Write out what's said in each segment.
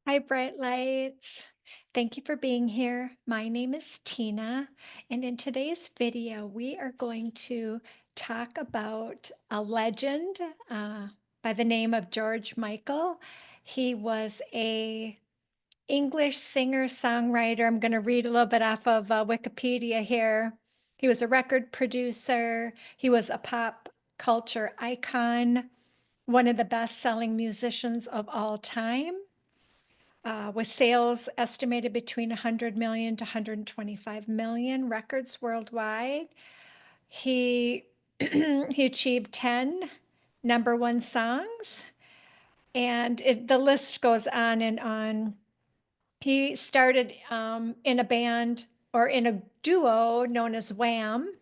Hi, Bright Lights. Thank you for being here. My name is Tina, and in today's video, we are going to talk about a legend by the name of George Michael. He was a English singer-songwriter. I'm going to read a little bit off of Wikipedia here. He was a record producer. He was a pop culture icon, one of the best-selling musicians of all time, with sales estimated between 100 million to 125 million records worldwide. He he achieved 10 number one songs, and the list goes on and on. He started in a band or in a duo known as Wham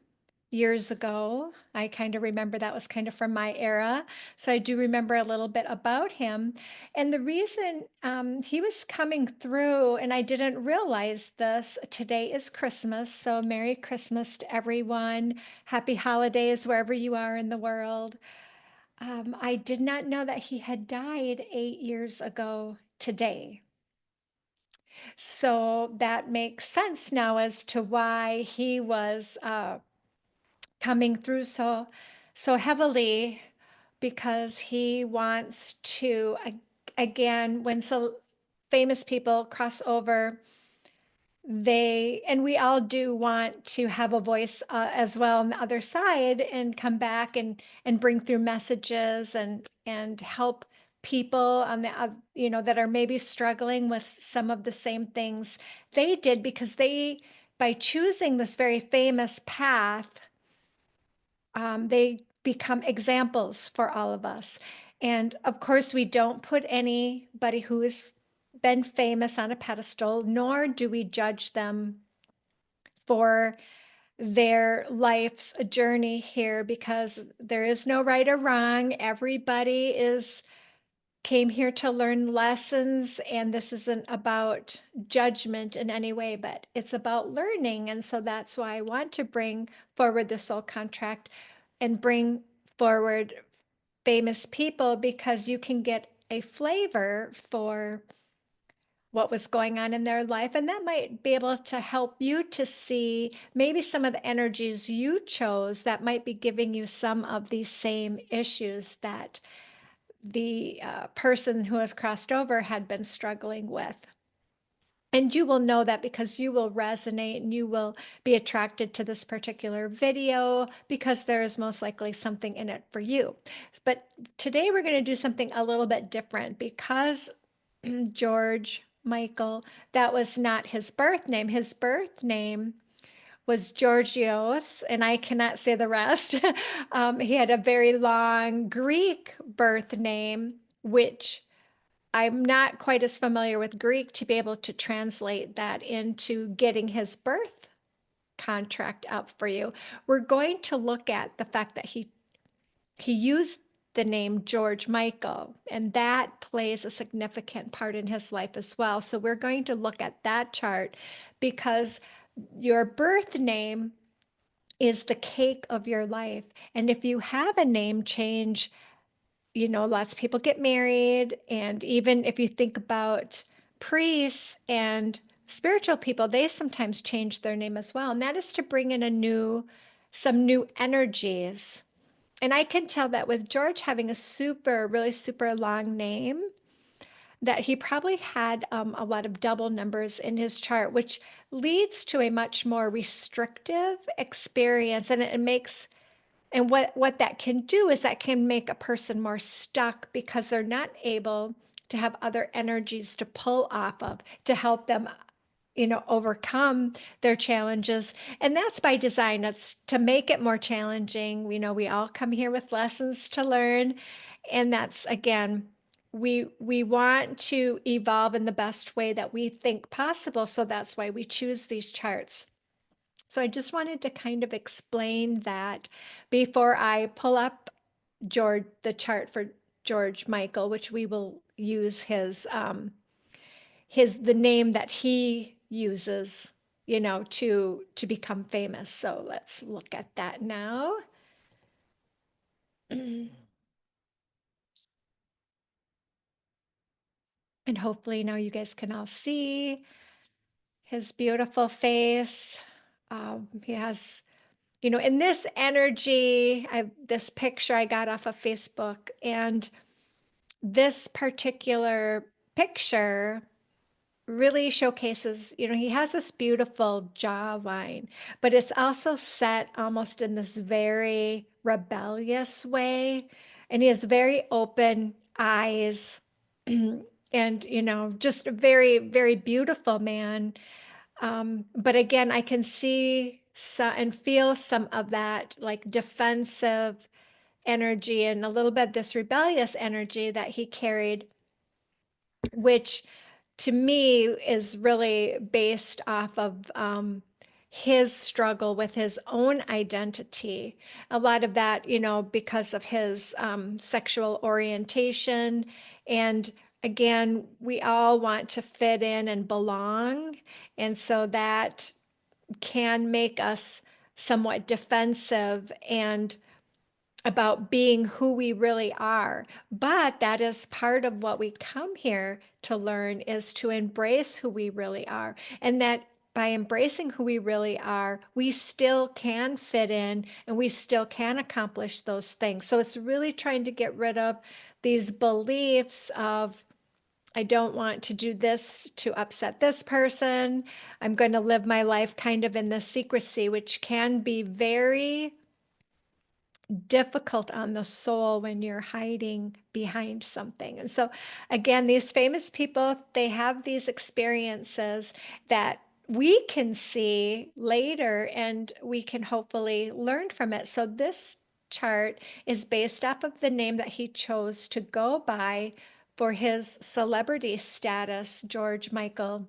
years ago. I kind of remember that was kind of from my era. So I do remember a little bit about him. And the reason he was coming through, and I didn't realize this, today is Christmas. So Merry Christmas to everyone. Happy holidays wherever you are in the world. I did not know that he had died 8 years ago today. So that makes sense now as to why he was coming through so heavily, because he wants to again, when so famous people cross over, and we all do want to have a voice as well on the other side and come back and bring through messages and help people on the that are maybe struggling with some of the same things they did, because they, by choosing this very famous path, they become examples for all of us. And of course, we don't put anybody who has been famous on a pedestal, nor do we judge them for their life's journey here, because there is no right or wrong. Everybody came here to learn lessons, and this isn't about judgment in any way, but it's about learning. And so that's why I want to bring forward the soul contract and bring forward famous people, because you can get a flavor for what was going on in their life, and that might be able to help you to see maybe some of the energies you chose that might be giving you some of these same issues that the person who has crossed over had been struggling with. And you will know that because you will resonate and you will be attracted to this particular video, because there is most likely something in it for you. But today we're going to do something a little bit different, because George Michael, that was not his birth name. His birth name was Georgios, and I cannot say the rest. He had a very long Greek birth name, which I'm not quite as familiar with Greek to be able to translate that into getting his birth contract up for you. We're going to look at the fact that he used the name George Michael, and that plays a significant part in his life as well. So we're going to look at that chart, because your birth name is the cake of your life. And if you have a name change, lots of people get married. And even if you think about priests and spiritual people, they sometimes change their name as well. And that is to bring in some new energies. And I can tell that with George having really super long name, that he probably had a lot of double numbers in his chart, which leads to a much more restrictive experience. And it makes, and what that can do is that can make a person more stuck, because they're not able to have other energies to pull off of to help them overcome their challenges. And that's by design. It's to make it more challenging. We all come here with lessons to learn. And that's, again, we want to evolve in the best way that we think possible. So that's why we choose these charts. So I just wanted to kind of explain that before I pull up the chart for George Michael, which we will use the name that he uses, to become famous. So let's look at that now. And And hopefully now you guys can all see his beautiful face. He has, in this energy, this picture I got off of Facebook, and this particular picture really showcases, he has this beautiful jawline, but it's also set almost in this very rebellious way. And he has very open eyes and, just a very, very beautiful man. But again, I can see and feel some of that like defensive energy and a little bit this rebellious energy that he carried, which to me is really based off of his struggle with his own identity. A lot of that, because of his sexual orientation. And again, we all want to fit in and belong. And so that can make us somewhat defensive and about being who we really are. But that is part of what we come here to learn, is to embrace who we really are. And that by embracing who we really are, we still can fit in and we still can accomplish those things. So it's really trying to get rid of these beliefs of, I don't want to do this to upset this person. I'm going to live my life kind of in the secrecy, which can be very difficult on the soul when you're hiding behind something. And so again, these famous people, they have these experiences that we can see later and we can hopefully learn from it. So this chart is based off of the name that he chose to go by for his celebrity status, George Michael.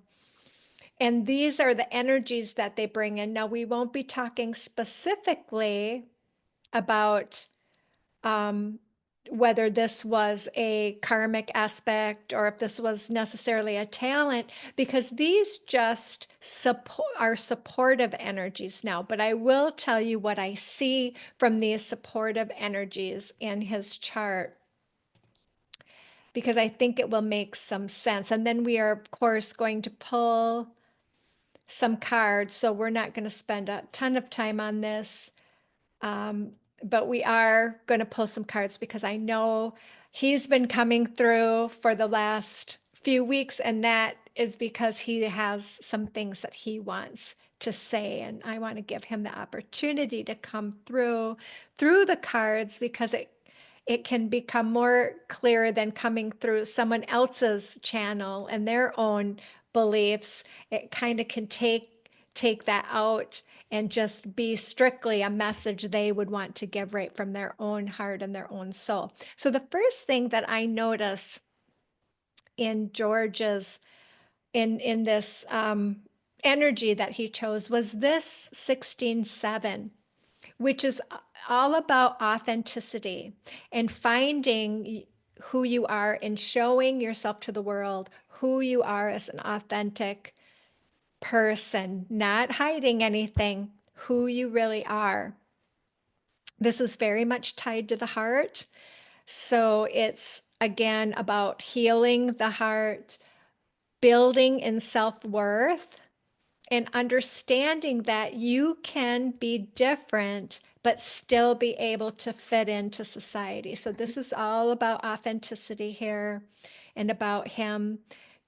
And these are the energies that they bring in. Now, we won't be talking specifically about whether this was a karmic aspect or if this was necessarily a talent, because these just are supportive energies now. But I will tell you what I see from these supportive energies in his chart, because I think it will make some sense. And then we are, of course, going to pull some cards. So we're not going to spend a ton of time on this. But we are going to pull some cards because I know he's been coming through for the last few weeks, and that is because he has some things that he wants to say, and I want to give him the opportunity to come through the cards, because it can become more clear than coming through someone else's channel and their own beliefs. It kind of can take that out and just be strictly a message they would want to give right from their own heart and their own soul. So the first thing that I notice in George's, in this energy that he chose, was this 16-7, which is all about authenticity and finding who you are and showing yourself to the world, who you are as an authentic person, not hiding anything, who you really are. This is very much tied to the heart. So it's again about healing the heart, building in self-worth, and understanding that you can be different but still be able to fit into society. So this is all about authenticity here, and about him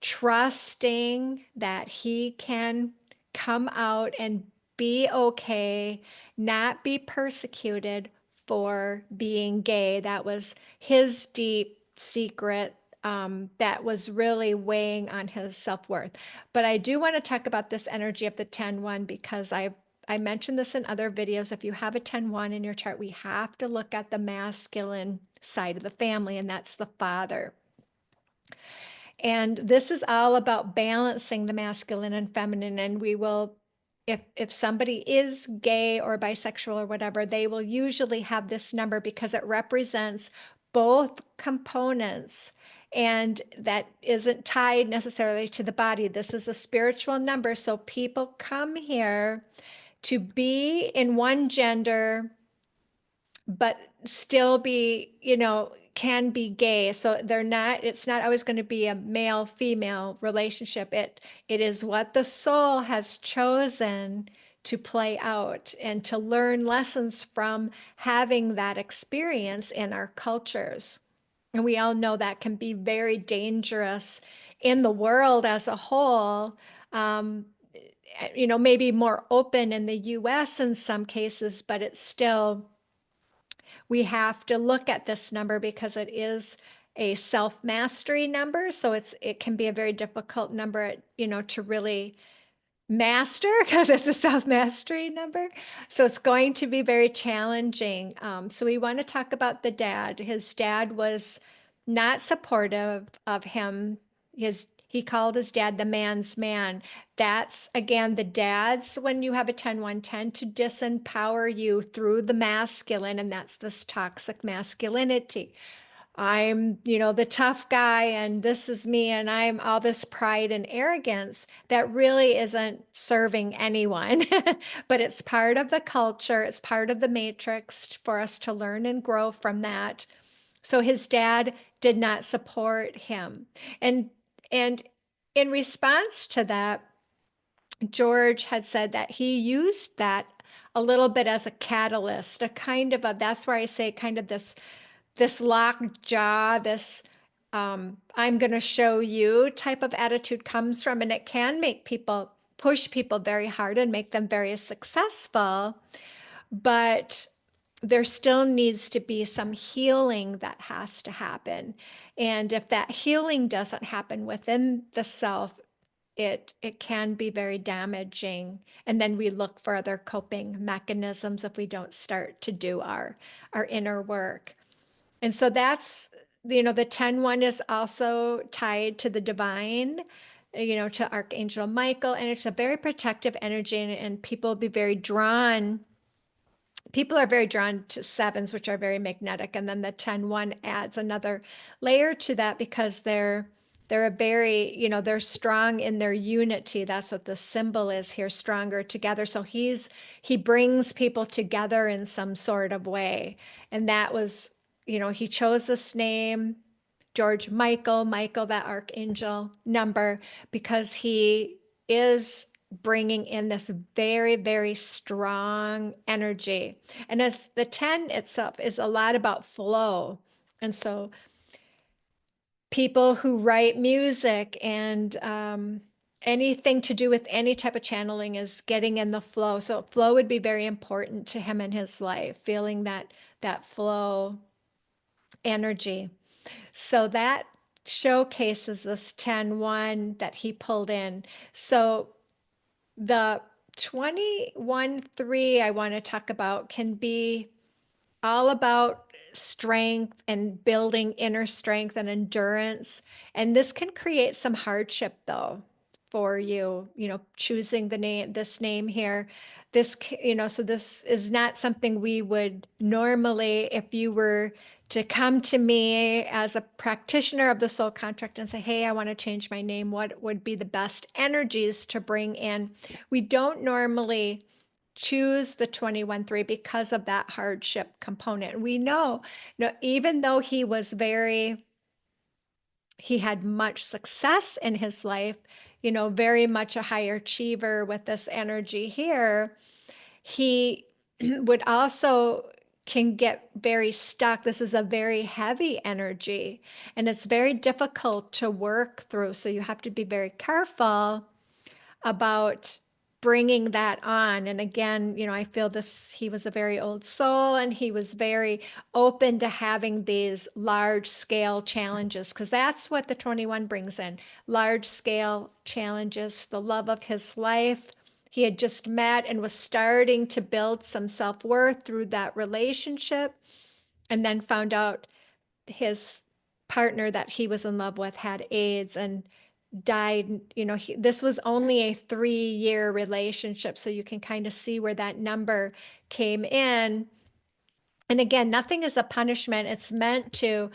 trusting that he can come out and be okay, not be persecuted for being gay. That was his deep secret that was really weighing on his self-worth. But I do want to talk about this energy of the 10-1, because I mentioned this in other videos. If you have a 10-1 in your chart, we have to look at the masculine side of the family, and that's the father. And this is all about balancing the masculine and feminine. And we will, if somebody is gay or bisexual or whatever, they will usually have this number because it represents both components, and that isn't tied necessarily to the body. This is a spiritual number. So people come here to be in one gender but still be, can be gay. So it's not always going to be a male female relationship. It is what the soul has chosen to play out and to learn lessons from having that experience in our cultures. And we all know that can be very dangerous in the world as a whole. Um, maybe more open in the US in some cases, but it's still, we have to look at this number because it is a self-mastery number. So it can be a very difficult number, to really master because it's a self-mastery number. So it's going to be very challenging. So we want to talk about the dad. His dad was not supportive of him. He called his dad the man's man. That's again the dads when you have a 10-1 tend to disempower you through the masculine, and that's this toxic masculinity. I'm, the tough guy and this is me and I'm all this pride and arrogance that really isn't serving anyone. But it's part of the culture, it's part of the matrix for us to learn and grow from that. So his dad did not support him. And in response to that, George had said that he used that a little bit as a catalyst, a kind of a, that's where I say kind of this locked jaw, this I'm going to show you type of attitude comes from, and it can make people push people very hard and make them very successful. But there still needs to be some healing that has to happen. And if that healing doesn't happen within the self, it can be very damaging. And then we look for other coping mechanisms if we don't start to do our inner work. And so that's, the 10-1 is also tied to the divine, to Archangel Michael. And it's a very protective energy, and people are very drawn to sevens, which are very magnetic. And then the 10-1 adds another layer to that because they're a very, they're strong in their unity. That's what the symbol is here, stronger together. So he brings people together in some sort of way. And that was, he chose this name, George Michael, that archangel number, because he is bringing in this very, very strong energy. And as the 10 itself is a lot about flow. And so people who write music and anything to do with any type of channeling is getting in the flow. So flow would be very important to him in his life, feeling that flow energy. So that showcases this 10-1 that he pulled in. So the 21-3 I want to talk about can be all about strength and building inner strength and endurance. And this can create some hardship though for you, choosing this name here. So this is not something we would normally, if you were to come to me as a practitioner of the soul contract and say, hey, I want to change my name, what would be the best energies to bring in? We don't normally choose the 21-3 because of that hardship component. We know, even though he had much success in his life, very much a higher achiever with this energy here, he would also can get very stuck. This is a very heavy energy and it's very difficult to work through. So you have to be very careful about bringing that on. And again, I feel he was a very old soul and he was very open to having these large scale challenges because that's what the 21 brings in, large scale challenges, the love of his life. He had just met and was starting to build some self-worth through that relationship, and then found out his partner that he was in love with had AIDS and died. This was only a 3-year relationship, so you can kind of see where that number came in. And again, nothing is a punishment. It's meant to,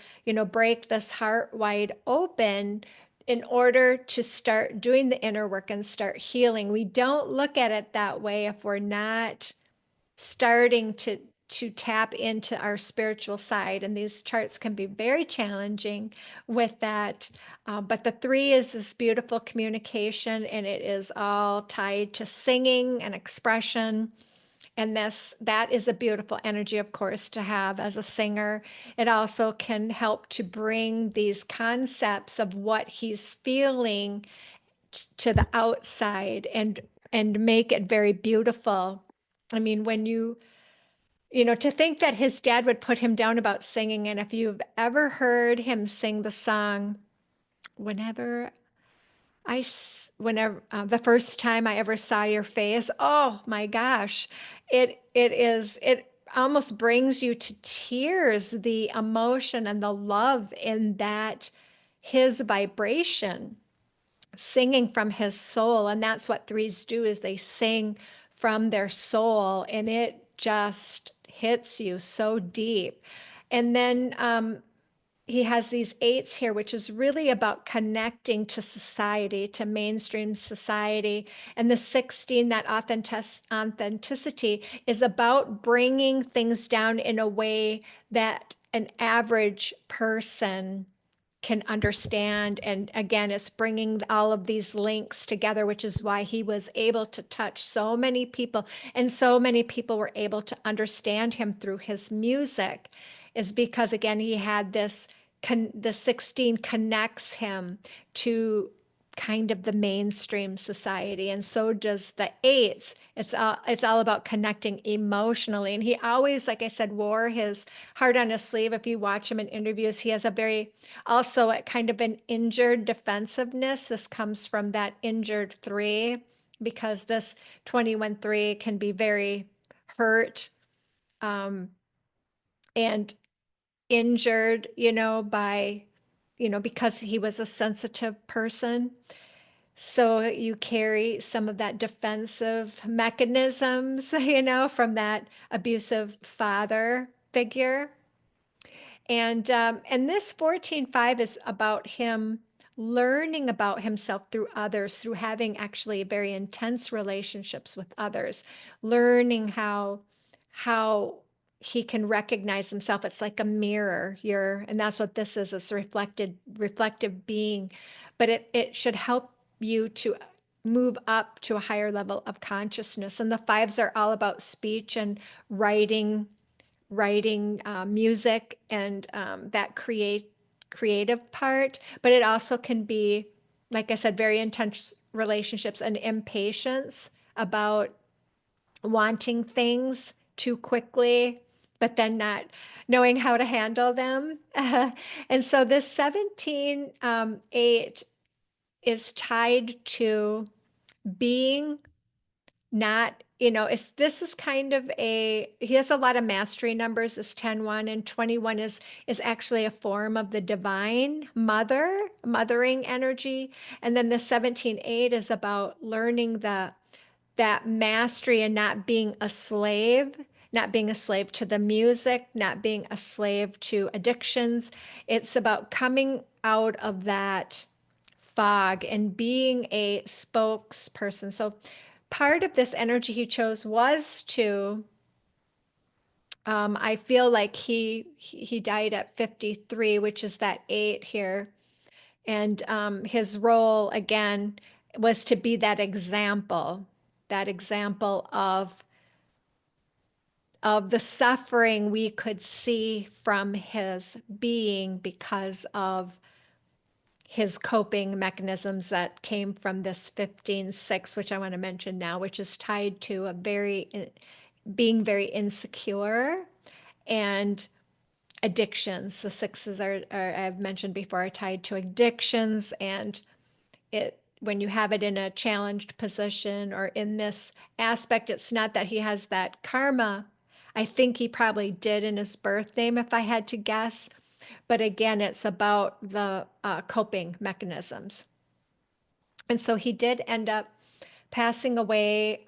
break this heart wide open in order to start doing the inner work and start healing. We don't look at it that way if we're not starting to tap into our spiritual side. And these charts can be very challenging with that. But the 3 is this beautiful communication, and it is all tied to singing and expression. And that is a beautiful energy, of course, to have as a singer. It also can help to bring these concepts of what he's feeling to the outside and make it very beautiful. I mean, when to think that his dad would put him down about singing, and if you've ever heard him sing the song, whenever whenever the first time I ever saw your face, oh my gosh, it almost brings you to tears, the emotion and the love in that, his vibration, singing from his soul. And that's what 3s do, is they sing from their soul, and it just hits you so deep. And then he has these 8s here, which is really about connecting to society, to mainstream society. And the 16, that authenticity, is about bringing things down in a way that an average person can understand. And again, it's bringing all of these links together, which is why he was able to touch so many people, and so many people were able to understand him through his music, is because again, he had the 16 connects him to kind of the mainstream society, and so does the 8s. It's all about connecting emotionally. And he always, like I said, wore his heart on his sleeve. If you watch him in interviews, he has a very, also a kind of an injured defensiveness. This comes from that injured 3, because this 21-3 can be very hurt, and injured, by, because he was a sensitive person. So you carry some of that defensive mechanisms, from that abusive father figure. And this 14-5 is about him learning about himself through others, through having actually very intense relationships with others, learning how he can recognize himself. It's like a mirror. And that's what this is. It's a reflective being, but it should help you to move up to a higher level of consciousness. And the 5s are all about speech and writing, music, and that creative part. But it also can be, like I said, very intense relationships and impatience about wanting things too quickly, but then not knowing how to handle them. And so this 17 8 is tied to being not, this is kind of he has a lot of mastery numbers, this 10-1, and 21 is actually a form of the divine mothering energy. And then the 17-8 is about learning that mastery and not being a slave, to the music, not being a slave to addictions. It's about coming out of that fog and being a spokesperson. So part of this energy he chose was to, I feel like he died at 53, which is that 8 here. And his role again was to be that example of the suffering we could see from his being because of his coping mechanisms that came from this 15-6, which I want to mention now, which is tied to being very insecure and addictions. The 6s are I've mentioned before, are tied to addictions, and when you have it in a challenged position or in this aspect, it's not that he has that karma. I think he probably did in his birth name, if I had to guess. But again, it's about the coping mechanisms. And so he did end up passing away,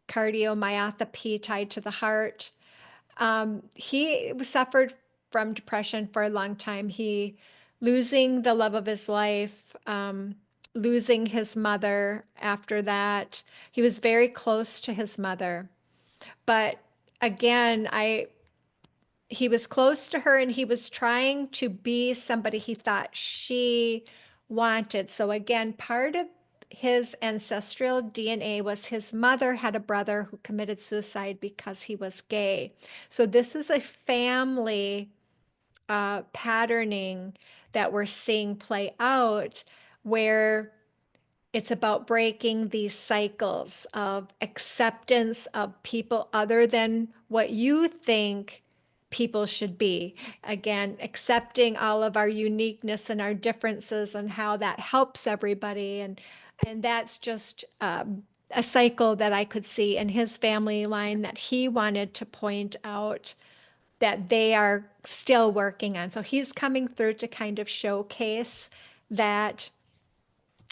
cardiomyopathy tied to the heart. He suffered from depression for a long time. He losing the love of his life, losing his mother after that. He was very close to his mother, but again, he was close to her and he was trying to be somebody he thought she wanted. So again, part of his ancestral DNA was his mother had a brother who committed suicide because he was gay. So this is a family patterning that we're seeing play out where it's about breaking these cycles of acceptance of people other than what you think people should be. Again, accepting all of our uniqueness and our differences and how that helps everybody. And that's just a cycle that I could see in his family line that he wanted to point out that they are still working on. So he's coming through to kind of showcase that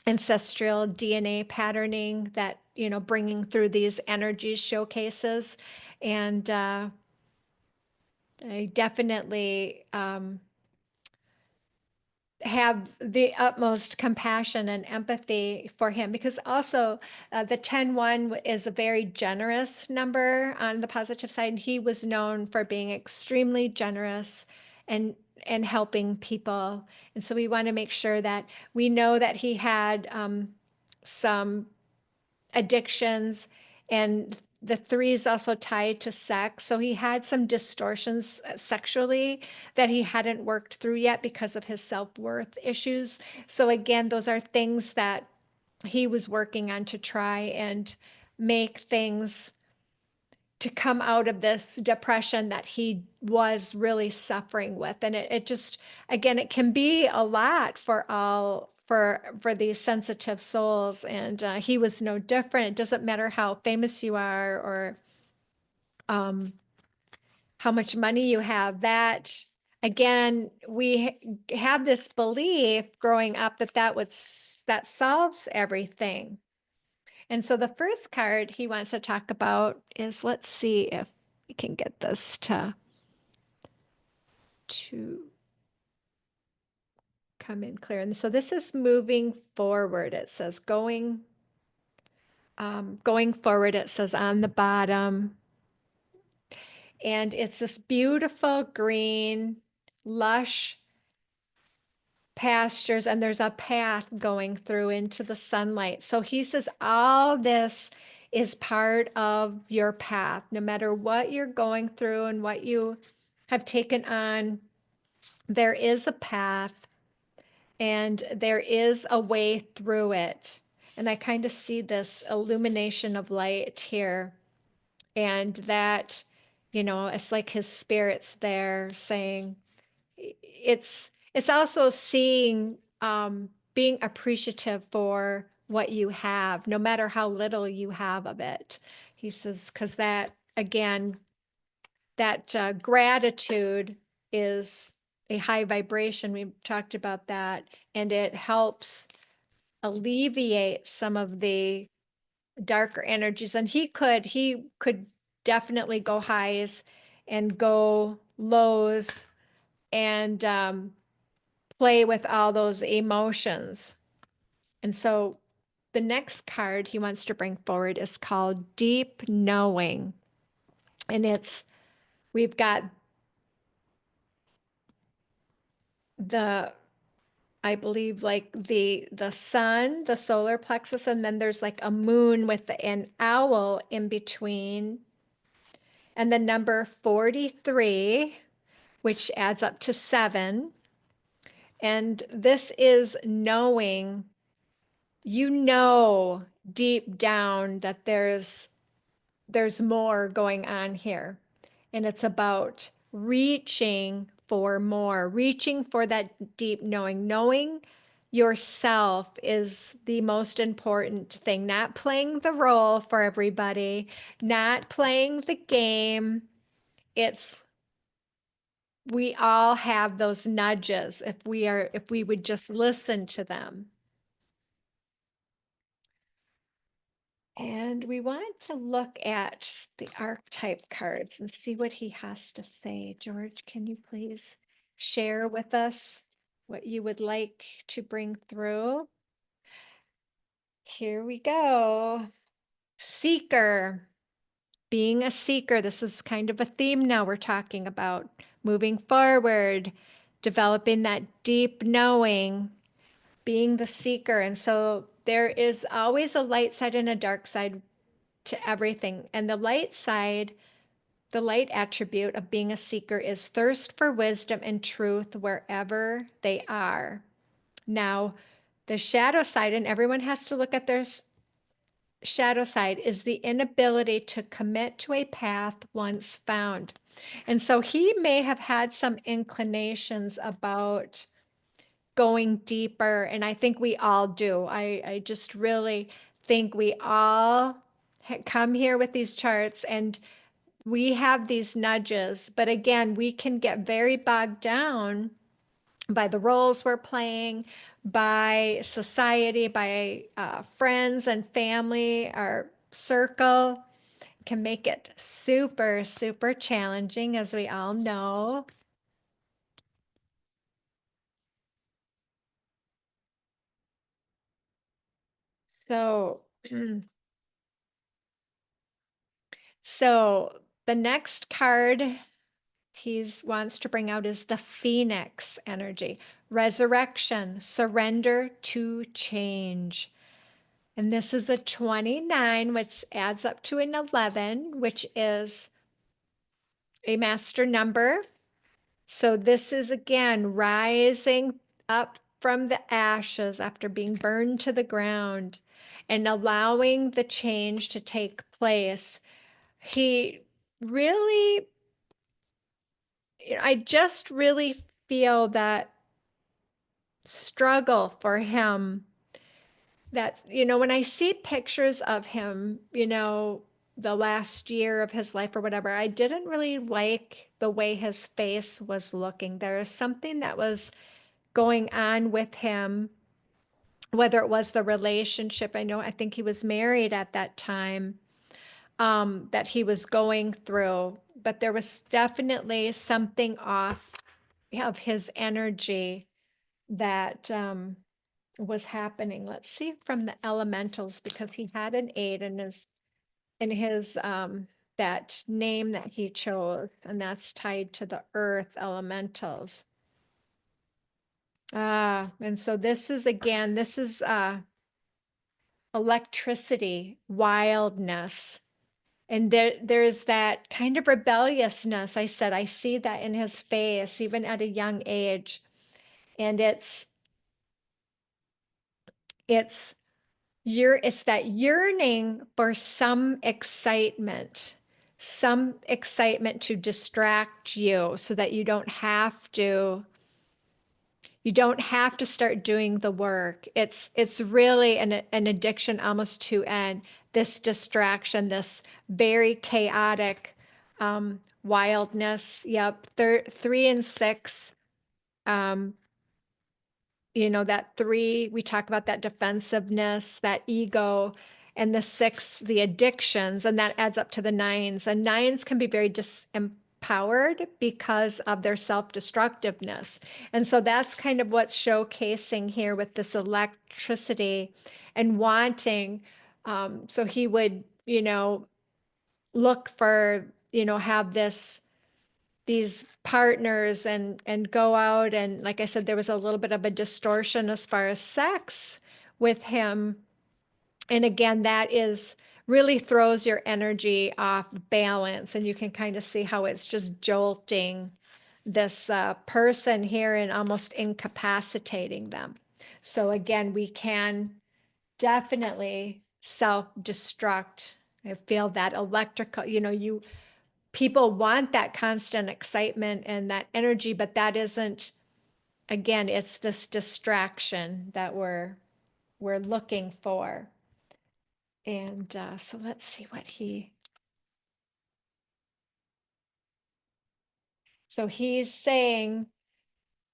ancestral DNA patterning that, bringing through these energies showcases. And I definitely have the utmost compassion and empathy for him because also the 10-1 is a very generous number on the positive side. And he was known for being extremely generous and helping people. And so we want to make sure that we know that he had some addictions, and the 3 is also tied to sex. So he had some distortions sexually that he hadn't worked through yet because of his self-worth issues. So again, those are things that he was working on to try and make things to come out of this depression that he was really suffering with. And it just, again, it can be a lot for these sensitive souls. And he was no different. It doesn't matter how famous you are or um, how much money you have. That, again, we have this belief growing up that that solves everything. And so the first card he wants to talk about is, let's see if we can get this to come in clear. And so this is moving forward. It says going forward, it says on the bottom. And it's this beautiful green, lush pastures, and there's a path going through into the sunlight. So he says all this is part of your path, no matter what you're going through and what you have taken on. There is a path and there is a way through it. And I kind of see this illumination of light here, and that, it's like his spirit's there saying, it's also seeing being appreciative for what you have, no matter how little you have of it. He says, because that, again, that gratitude is a high vibration. We talked about that, and it helps alleviate some of the darker energies. And he could definitely go highs and go lows and play with all those emotions. And so the next card he wants to bring forward is called Deep Knowing. And we've got I believe like the sun, the solar plexus, and then there's like a moon with an owl in between. And the number 43, which adds up to 7. And this is knowing, deep down that there's more going on here. And it's about reaching for more, reaching for that deep knowing. Knowing yourself is the most important thing, not playing the role for everybody, not playing the game. We all have those nudges if we would just listen to them. And we want to look at the archetype cards and see what he has to say. George, can you please share with us what you would like to bring through? Here we go. Seeker. being a seeker. This is kind of a theme now we're talking about moving forward, developing that deep knowing, being the seeker. And so there is always a light side and a dark side to everything. And the light side, the light attribute of being a seeker is thirst for wisdom and truth wherever they are. Now, the shadow side, and everyone has to look at their shadow side, is the inability to commit to a path once found. And so he may have had some inclinations about going deeper, and I think we all do. I just really think we all come here with these charts and we have these nudges, but again, we can get very bogged down by the roles we're playing, by society, by friends and family, our circle can make it super, super challenging, as we all know. So, so the next card he wants to bring out is the Phoenix energy, resurrection, surrender to change. And this is a 29, which adds up to an 11, which is a master number. So this is again rising up from the ashes after being burned to the ground and allowing the change to take place. He really, I just really feel that struggle for him. That, when I see pictures of him, the last year of his life or whatever, I didn't really like the way his face was looking. There is something that was going on with him, whether it was the relationship. I think he was married at that time, that he was going through, but there was definitely something off of his energy that was happening. Let's see from the elementals, because he had an 8 in his that name that he chose, and that's tied to the earth elementals. And so this is electricity, wildness. And there's that kind of rebelliousness. I said, I see that in his face, even at a young age. And it's it's that yearning for some excitement to distract you so that you don't have to start doing the work. It's really an addiction almost to this distraction, this very chaotic wildness. Yep, 3 and 6. Um, that 3, we talk about that defensiveness, that ego, and the 6, the addictions, and that adds up to the 9s. And 9s can be very disempowered because of their self-destructiveness. And so that's kind of what's showcasing here with this electricity and wanting. So he would, look for, have these partners and go out, and like I said, there was a little bit of a distortion as far as sex with him. And again, that is really throws your energy off balance, and you can kind of see how it's just jolting this person here and almost incapacitating them. So again, we can definitely self-destruct. I feel that electrical, people want that constant excitement and that energy, but that isn't, again, it's this distraction that we're looking for. And so let's see so he's saying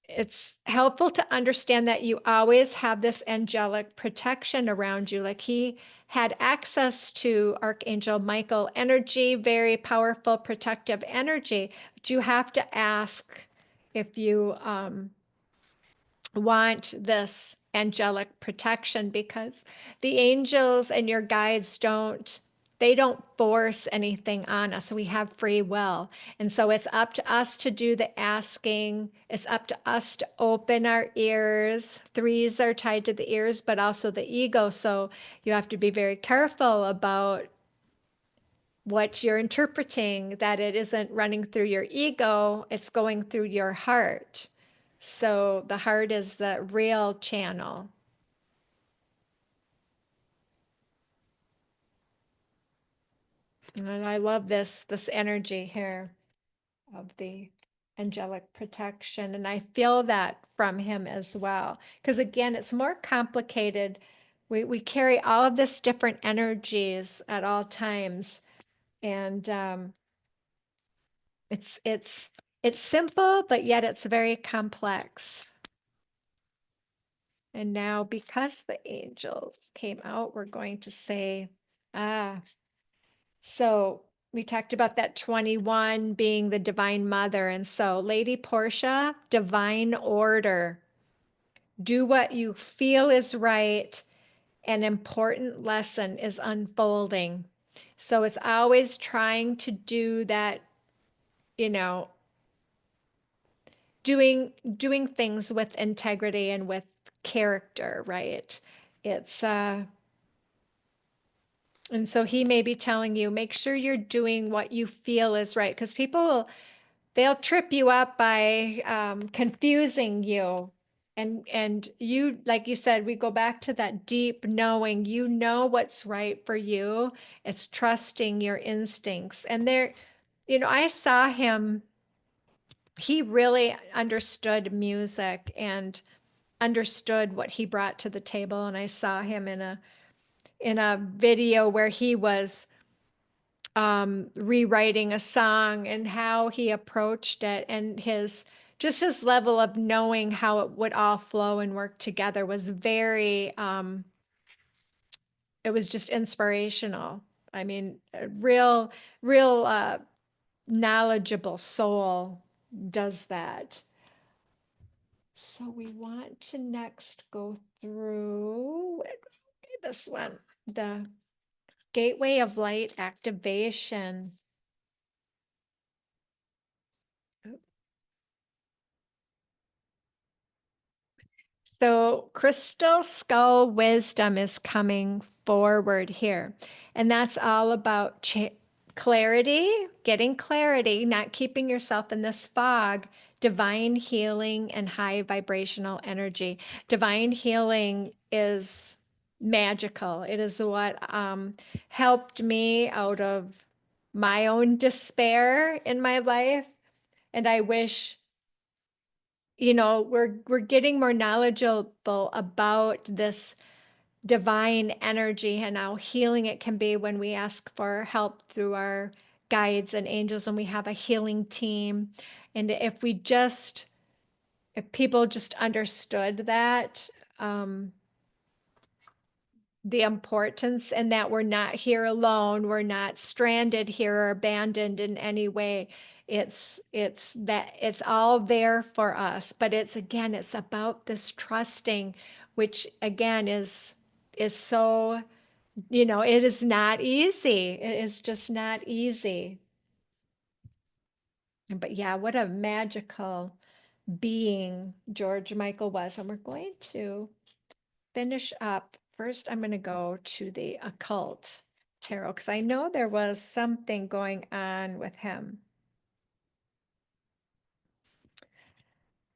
it's helpful to understand that you always have this angelic protection around you. Like he had access to Archangel Michael energy, very powerful protective energy. But you have to ask if you want this angelic protection, because the angels and your guides don't they don't force anything on us. We have free will. And so it's up to us to do the asking. It's up to us to open our ears. Threes are tied to the ears, but also the ego. So you have to be very careful about what you're interpreting, that it isn't running through your ego, it's going through your heart. So the heart is the real channel. And I love this energy here of the angelic protection. And I feel that from him as well. Because again, it's more complicated. We carry all of this different energies at all times. And it's simple, but yet it's very complex. And now, because the angels came out, we're going to say, so we talked about that 21 being the divine mother. And so, Lady Portia, divine order. Do what you feel is right. An important lesson is unfolding. So, it's always trying to do that, you know, doing things with integrity and with character, right? It's And so he may be telling you, make sure you're doing what you feel is right, because they'll trip you up by confusing you. And you, like you said, we go back to that deep knowing, you know what's right for you. It's trusting your instincts. And I saw him, he really understood music and understood what he brought to the table. And I saw him in a video where he was rewriting a song, and how he approached it, and his level of knowing how it would all flow and work together was very it was just inspirational. I mean, a real knowledgeable soul does that. So we want to next go through this one, the gateway of light activation. So, crystal skull wisdom is coming forward here. And that's all about clarity, getting clarity, not keeping yourself in this fog, divine healing, and high vibrational energy. Divine healing is magical. It is what helped me out of my own despair in my life. And I wish we're getting more knowledgeable about this divine energy and how healing it can be when we ask for help through our guides and angels, and we have a healing team. And if people just understood that, the importance, and that we're not here alone, we're not stranded here or abandoned in any way. It's all there for us, but it's about this trusting, which again is so, it is not easy. It is just not easy. But yeah, what a magical being George Michael was. And we're going to finish up. First, I'm going to go to the occult tarot, because I know there was something going on with him.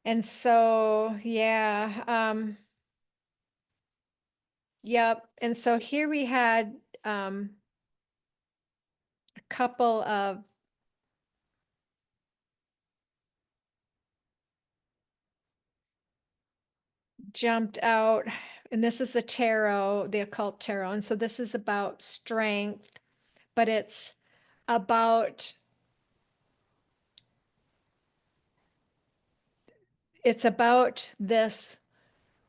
And so, yeah, yep. And so here we had a couple of jumped out, and this is the tarot, the occult tarot. And so this is about strength, but about it's about this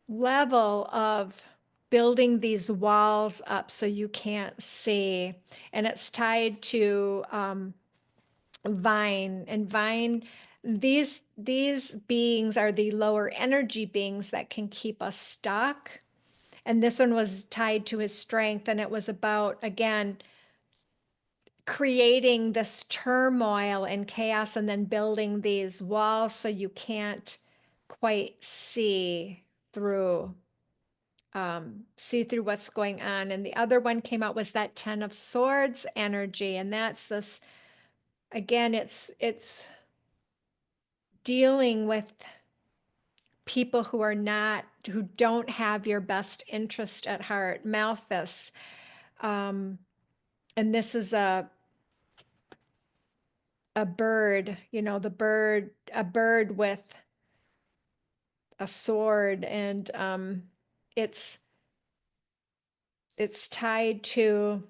level of building these walls up so you can't see. And it's tied to vine. And vine, these beings are the lower energy beings that can keep us stuck. And this one was tied to his strength. And it was about, again, creating this turmoil and chaos and then building these walls so you can't quite through see through what's going on. And the other one came out was that 10 of Swords energy, and that's this, again, it's dealing with people who don't have your best interest at heart. Malthus, and this is a bird, a bird with a sword, and it's tied to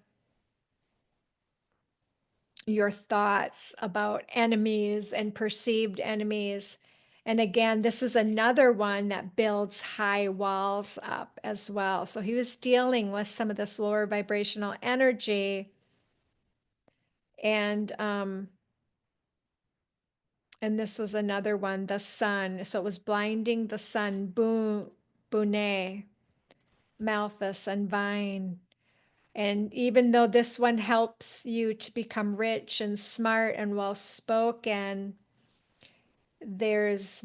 your thoughts about enemies and perceived enemies. And again, this is another one that builds high walls up as well. So he was dealing with some of this lower vibrational energy. And this was another one, the sun. So it was blinding the sun, Boone, Malthus, and Vine. And even though this one helps you to become rich and smart and well-spoken, there's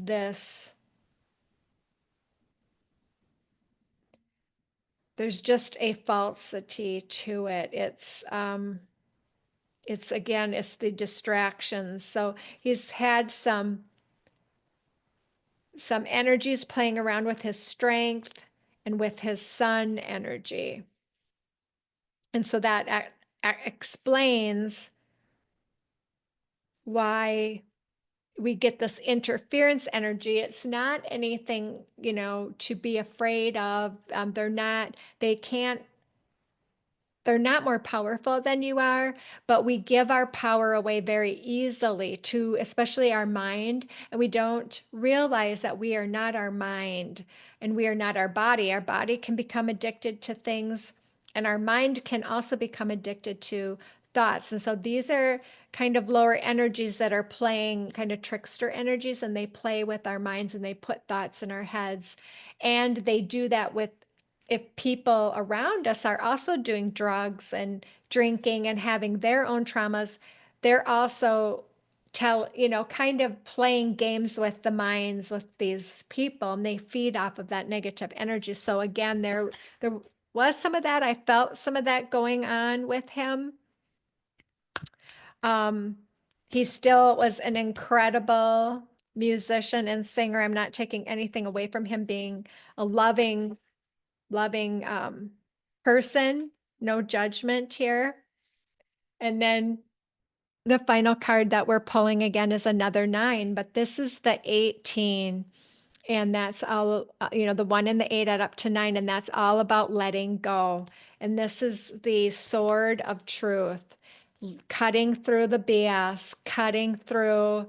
just a falsity to it. It's again, it's the distractions. So he's had some energies playing around with his strength and with his sun energy. And so that explains why we get this interference energy. It's not anything, to be afraid of. They're not more powerful than you are, but we give our power away very easily to, especially our mind, and we don't realize that we are not our mind and we are not our body. Our body can become addicted to things, and our mind can also become addicted to thoughts. And so these are kind of lower energies that are playing, kind of trickster energies, and they play with our minds and they put thoughts in our heads. And they do that with, if people around us are also doing drugs and drinking and having their own traumas, they're also kind of playing games with the minds with these people, and they feed off of that negative energy. So again, there was some of that. I felt some of that going on with him. He still was an incredible musician and singer. I'm not taking anything away from him being a loving person, no judgment here. And then the final card that we're pulling again is another 9, but this is the 18. And that's all, the 1 and the 8 add up to 9, and that's all about letting go. And this is the sword of truth, cutting through the BS, cutting through,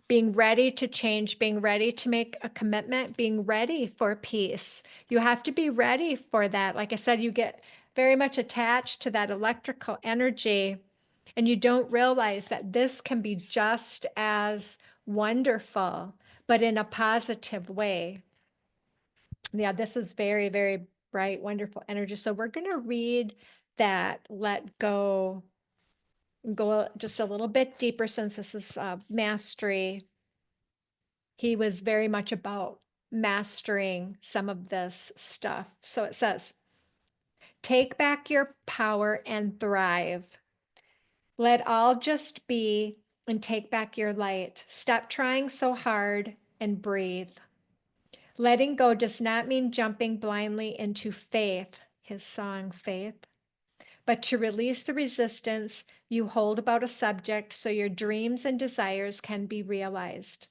being ready to change, being ready to make a commitment, being ready for peace. You have to be ready for that. Like I said, you get very much attached to that electrical energy, and you don't realize that this can be just as wonderful, but in a positive way. Yeah, this is very, very bright, wonderful energy. So we're going to read that let go just a little bit deeper, since this is mastery. He was very much about mastering some of this stuff. So it says, take back your power and thrive. Let all just be and take back your light. Stop trying so hard and breathe. Letting go does not mean jumping blindly into faith, his song Faith, but to release the resistance you hold about a subject so your dreams and desires can be realized.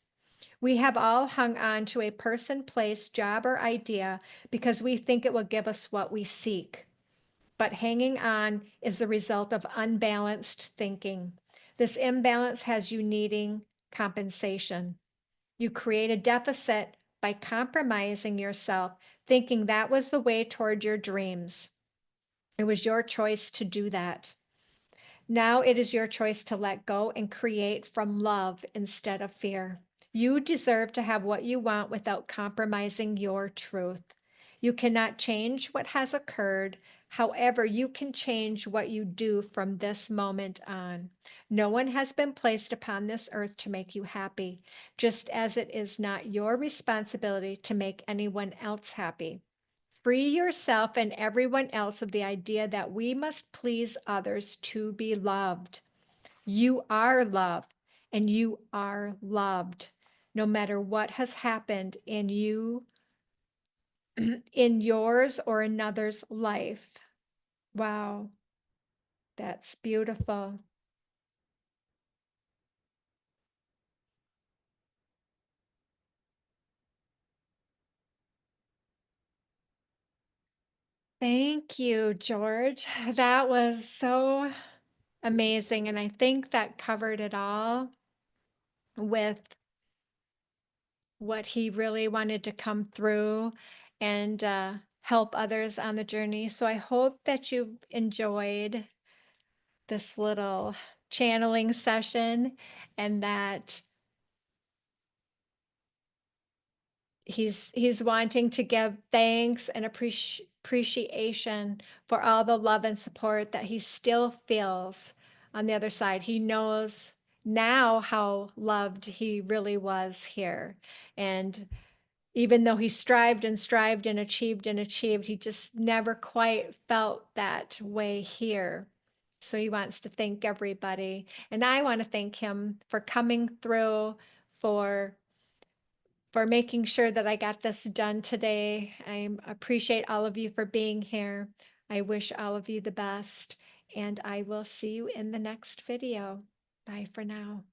We have all hung on to a person, place, job, or idea because we think it will give us what we seek. But hanging on is the result of unbalanced thinking. This imbalance has you needing compensation. You create a deficit by compromising yourself, thinking that was the way toward your dreams. It was your choice to do that. Now it is your choice to let go and create from love instead of fear. You deserve to have what you want without compromising your truth. You cannot change what has occurred. However, you can change what you do from this moment on. No one has been placed upon this earth to make you happy, just as it is not your responsibility to make anyone else happy. Free yourself and everyone else of the idea that we must please others to be loved. You are love, and you are loved, no matter what has happened in you, in yours or another's life. Wow, that's beautiful. Thank you, George. That was so amazing. And I think that covered it all with what he really wanted to come through and help others on the journey. So I hope that you've enjoyed this little channeling session and that he's wanting to give thanks and appreciation for all the love and support that he still feels on the other side. He knows now how loved he really was here. And even though he strived and strived and achieved, he just never quite felt that way here. So he wants to thank everybody. And I want to thank him for coming through, for making sure that I got this done today. I appreciate all of you for being here. I wish all of you the best, and I will see you in the next video. Bye for now.